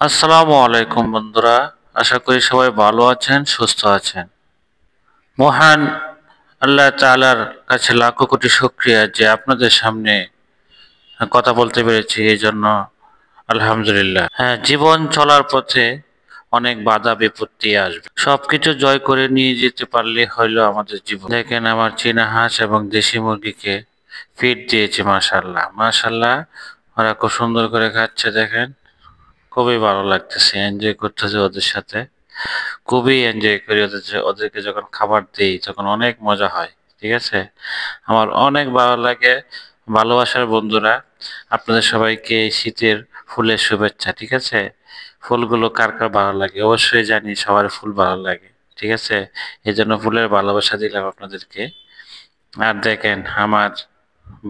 আসসালামু আলাইকুম বন্ধুরা। আশা করি সবাই ভালো আছেন, সুস্থ আছেন। মহান আল্লাহ তাআলার কাছে লাখো কোটি শুকরিয়া যে আপনাদের সামনে কথা বলতে পেরেছি, এই জন্য আলহামদুলিল্লাহ। হ্যাঁ, জীবন চলার পথে অনেক বাধা বিপত্তি আসবে, সবকিছু জয় করে নিয়ে যেতে পারলে হইলো আমাদের জীবন। দেখেন, আমার চীনা হাঁস এবং দেশি মুরগিকে ফিড দিয়েছি, মাশাল্লাহ মাশাল্লাহ। ওরা খুব সুন্দর করে খাচ্ছে, দেখেন। খুবই ভালো লাগতেছে, এনজয় করতেছে ওদের সাথে। খুবই এনজয় করি ওদেরকে যখন খাবার দিই, তখন অনেক মজা হয়। ঠিক আছে, আমার অনেক ভালো লাগে। ভালোবাসার বন্ধুরা, আপনাদের সবাইকে এই শীতের ফুলের শুভেচ্ছা। ঠিক আছে, ফুলগুলো কার কার ভালো লাগে অবশ্যই জানি, সবার ফুল ভালো লাগে। ঠিক আছে, এই জন্য ফুলের ভালোবাসা দিলাম আপনাদেরকে। আর দেখেন আমার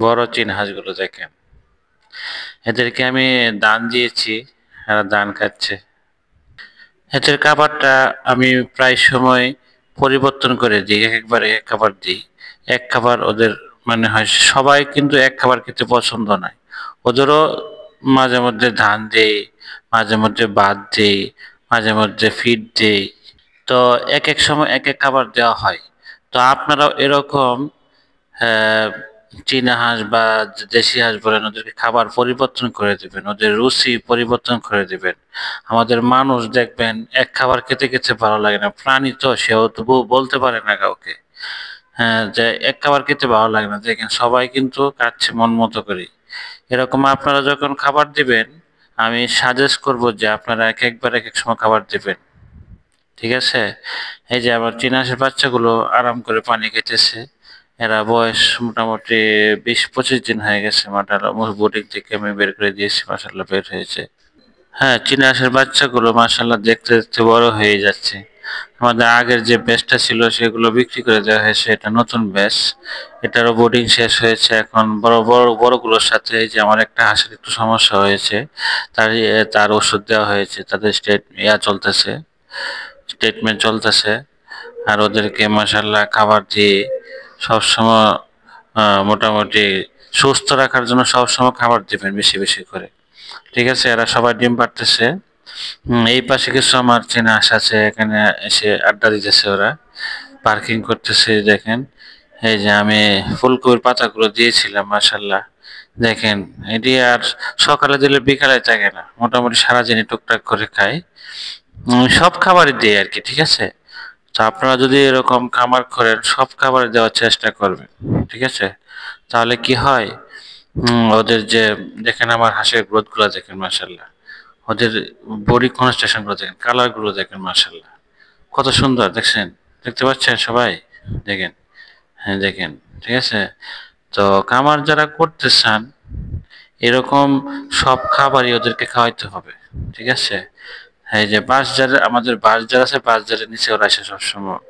বড় চীন হাঁসগুলো, দেখেন এদেরকে আমি দান দিয়েছি, এরা দান খাচ্ছে। এদের খাবারটা আমি প্রায় সময় পরিবর্তন করে দিই, একবার এক খাবার দিই। এক খাবার ওদের মানে হয়, সবাই কিন্তু এক খাবার খেতে পছন্দ নয়। ওদেরও মাঝে মধ্যে ধান দেই, মাঝে মধ্যে ভাত দেই, মাঝে মধ্যে ফিড দেই। তো এক এক সময় এক এক খাবার দেওয়া হয়। তো আপনারাও এরকম আহ, চীনা হাঁস বা দেশি হাঁস বলেন, ওদেরকে খাবার পরিবর্তন করে দিবেন, ওদের রুচি পরিবর্তন করে দিবেন। আমাদের মানুষ দেখবেন এক খাবার খেতে খেতে ভালো লাগে না, প্রাণী তো, সেও তো বলতে পারে না কাউকে, হ্যাঁ, যে এক খাবার খেতে ভালো লাগে না। দেখেন সবাই কিন্তু খাচ্ছে মন মতো করে। এরকম আপনারা যখন খাবার দিবেন, আমি সাজেস্ট করব যে আপনারা এক একবার এক এক সময় খাবার দিবেন। ঠিক আছে, এই যে আমার চীনা হাঁসের বাচ্চাগুলো আরাম করে পানি খেতেছে। এরা বয়স মোটামুটি 20-25 দিন হয়ে গেছে। মাশাআল্লাহ, বোর্ডিং থেকে আমি বের করে দিয়েছি, মাশাআল্লাহ বের হয়েছে। হ্যাঁ, চীনা হাঁসের বাচ্চাগুলো মাশাআল্লাহ দেখতে দেখতে বড় হয়ে যাচ্ছে। আমাদের আগের যে ব্যাচটা ছিল সেগুলো বিক্রি করে দেওয়া হয়েছে, এটা নতুন ব্যাচ। এটারও বোর্ডিং শেষ হয়েছে। এখন বড় বড় বড়গুলোর সাথে, এই যে আমার একটা হাঁসের একটু সমস্যা হয়েছে, তার ওষুধ দেওয়া হয়েছে, তাদের চলতেছে, ট্রিটমেন্ট চলতেছে। আর ওদেরকে মাশাআল্লাহ খাবার দিয়ে সবসময় মোটামুটি সুস্থ রাখার জন্য সবসময় খাবার দিবেন বেশি বেশি করে। ঠিক আছে, এরা সবাই ডিম পাড়তেছে। এই পাশে কিছু আমার চেনা আশা আছে, এখানে এসে আড্ডা দিতেছে ওরা, পার্কিং করতেছে। দেখেন, এই যে আমি ফুলকপির পাতাগুলো দিয়েছিলাম, মাশাল্লাহ দেখেন। এটি আর সকালে দিলে বিকালে থাকে না, মোটামুটি সারাদিনই টুকটাক করে খাই। সব খাবারই দিই আর কি। ঠিক আছে, তো আপনারা যদি এরকম খামার করেন, সব খাবার দেওয়ার চেষ্টা করবেন। ঠিক আছে, তাহলে কি হয়, ওদের যে, দেখেন আমার হাঁসের গ্রোথ গুলো দেখেন, মাশাল্লাহ। ওদের বডি কনস্ট্রাকশন গুলো দেখেন, কালার গুলো দেখেন, মাশাল্লাহ কত সুন্দর দেখছেন। দেখতে পাচ্ছেন সবাই, দেখেন। হ্যাঁ দেখেন, ঠিক আছে। তো খামার যারা করতে চান, এরকম সব খাবারই ওদেরকে খাওয়াইতে হবে। ঠিক আছে, এই যে বাঁশঝাড়, আমাদের বাঁশঝাড় আছে, বাঁশঝাড়ের নিচে ওরা এসে সবসময়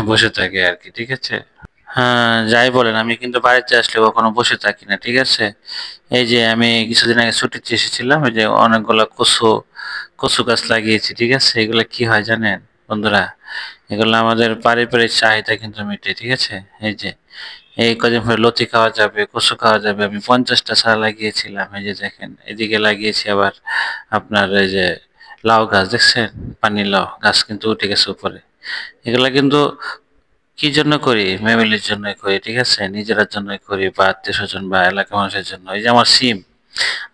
বসে থাকে আর কি। ঠিক আছে, হ্যাঁ যাই বলেন, আমি কিন্তু বাড়িতে আসলে কখনো বসে থাকি না। ঠিক আছে, এই যে আমি কিছুদিন আগে ছুটিতে এসেছিলাম, এই যে অনেকগুলো কচু কচু গাছ লাগিয়েছি। ঠিক আছে, এগুলো কি হয় জানেন বন্ধুরা, এগুলো আমাদের পারিবারিক চাহিদা কিন্তু মিটে। ঠিক আছে, এই যে এই কদিন পরে লতি খাওয়া যাবে, কচু খাওয়া যাবে। আমি 50টা চারা লাগিয়েছিলাম, এই যে দেখেন। এদিকে লাগিয়েছি আবার আপনার এই যে লাউ গাছ, দেখছেন, পানি লাউ গাছ কিন্তু উঠে গেছে উপরে। এগুলা কিন্তু কি জন্য করি, ফ্যামিলির জন্যই করি। ঠিক আছে, নিজের জন্যই করি, বা আত্মীয় স্বজন বা এলাকার মানুষের জন্য। এই যে আমার সিম,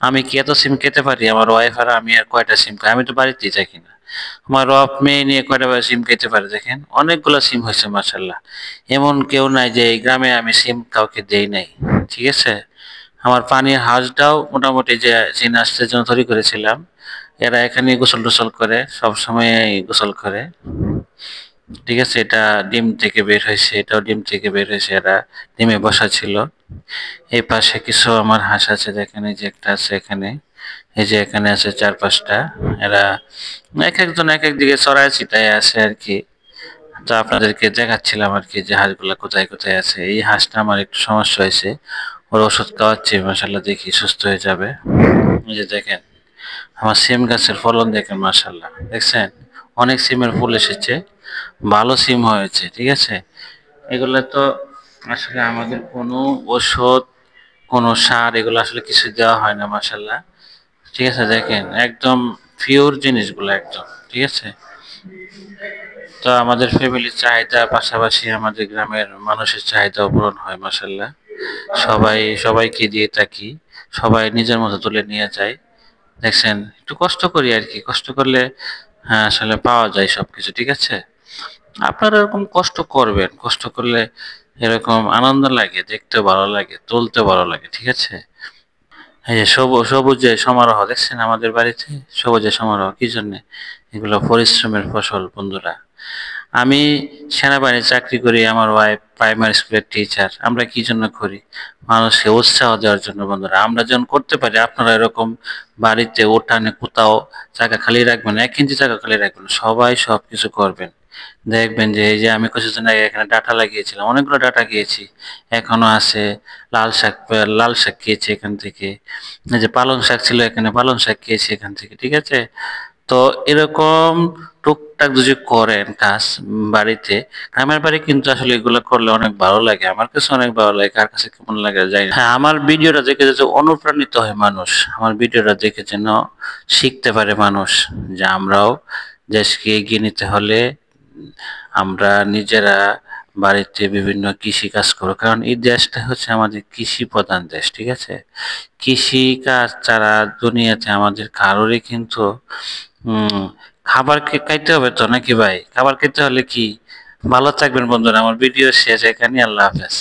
আমি কি এত সিম খেতে পারি? আমার ওয়াইফ আর আমি আর কয়টা সিম খাই? আমি তো বাড়িতেই থাকি না। আমার বাপ মেয়ে নিয়ে কয়টা সিম খেতে পারে? দেখেন অনেকগুলো সিম হয়েছে, মাশাল্লাহ। এমন কেউ নাই যে এই গ্রামে আমি সিম কাউকে দেই নাই। ঠিক আছে, আমার পানির হাঁসটাও মোটামুটি, যে চীনা হাঁসের জন্য তৈরি করেছিলাম, এরা এখানে গোসল টোসল করে, সব সময় গোসল করে। ঠিক আছে, এটা ডিম থেকে বের হয়েছে, এটাও ডিম থেকে বের হয়েছে, এরা ডিমে বসা ছিল। এই পাশে কিছু আমার হাঁস আছে, দেখেন এই যে একটা আছে এখানে, এই যে এখানে আছে 4-5টা। এরা এক একজন এক এক দিকে চড়ায় ছিটায় আছে আর কি। তো আপনাদেরকে দেখাচ্ছিলাম আর কি, যে হাঁসগুলা কোথায় কোথায় আছে। এই হাঁসটা আমার একটু সমস্যা হয়েছে, ওর ওষুধ খাওয়াচ্ছি, মাশাল্লাহ দেখি সুস্থ হয়ে যাবে। এই যে দেখেন আমার সিম গাছের ফলন দেখেন, মাশাল্লাহ দেখছেন, অনেক সিমের ফুল এসেছে, ভালো সিম হয়েছে। ঠিক আছে, এগুলো তো আসলে আমাদের কোনো ওষুধ, কোনো সার, এগুলো আসলে কিছু দেওয়া হয় না, মাশাল্লাহ। ঠিক আছে, দেখেন একদম পিওর জিনিসগুলো একদম, ঠিক আছে। তো আমাদের ফ্যামিলির চাহিদা পাশাপাশি আমাদের গ্রামের মানুষের চাহিদাও পূরণ হয় মাশাল্লাহ। সবাইকে দিয়ে থাকি, সবাই নিজের মতো তুলে নিয়ে যায়। দেখছেন, একটু কষ্ট করি আর কি, কষ্ট করলে হ্যাঁ আসলে পাওয়া যায় সবকিছু, ঠিক আছে। আপনারা এরকম কষ্ট করবেন, কষ্ট করলে এরকম আনন্দ লাগে, দেখতে ভালো লাগে, তুলতে ভালো লাগে, ঠিক আছে। এই যে সবুজে সমারোহ দেখছেন আমাদের বাড়িতে, সবুজে সমারোহ কি জন্যে? এগুলো পরিশ্রমের ফসল বন্ধুরা। আমি সেনাবাহিনীর চাকরি করি, আমার ওয়াইফ প্রাইমারি স্কুলের টিচার। আমরা কি জন্য করি? মানুষকে উৎসাহ দেওয়ার জন্য বন্ধুরা। আমরা যখন করতে পারি, আপনারা এরকম বাড়িতে উঠানে কোথাও জায়গা খালি রাখবেন না, 1 ইঞ্চি জায়গা খালি রাখবেন না। সবাই সবকিছু করবেন। দেখবেন যে এই যে আমি কিছুদিন আগে এখানে ডাঁটা লাগিয়েছিলাম, অনেকগুলো ডাঁটা গিয়েছি, এখনো আছে। লাল শাক খেয়েছি এখান থেকে। এই যে পালং শাক ছিল, এখানে পালং শাক খেয়েছি এখান থেকে, ঠিক আছে। তো এরকম টুকটাক যদি করেন কাজ বাড়িতে, গ্রামের বাড়ি কিন্তু আসলে এগুলো করলে অনেক ভালো লাগে, আমার কাছে অনেক ভালো লাগে, কার কাছে কেমন লাগে জানি না। হ্যাঁ, আমার ভিডিওটা দেখে যে অনুপ্রাণিত হয় মানুষ, আমার ভিডিওটা দেখে যেন শিখতে পারে মানুষ যে আমরাও দেশকে এগিয়ে নিতে হলে আমরা নিজেরা বাড়িতে বিভিন্ন কৃষি কাজ করবো, কারণ এই দেশটা হচ্ছে আমাদের কৃষি প্রধান দেশ, ঠিক আছে। কৃষি কাজ ছাড়া দুনিয়াতে আমাদের কারোরই কিন্তু খাবার খাইতে হবে তো নাকি ভাই? খাবার খেতে হলে কি? ভালো থাকবেন বন্ধুরা, আমার ভিডিও শেষ এখানে, আল্লাহ হাফেজ।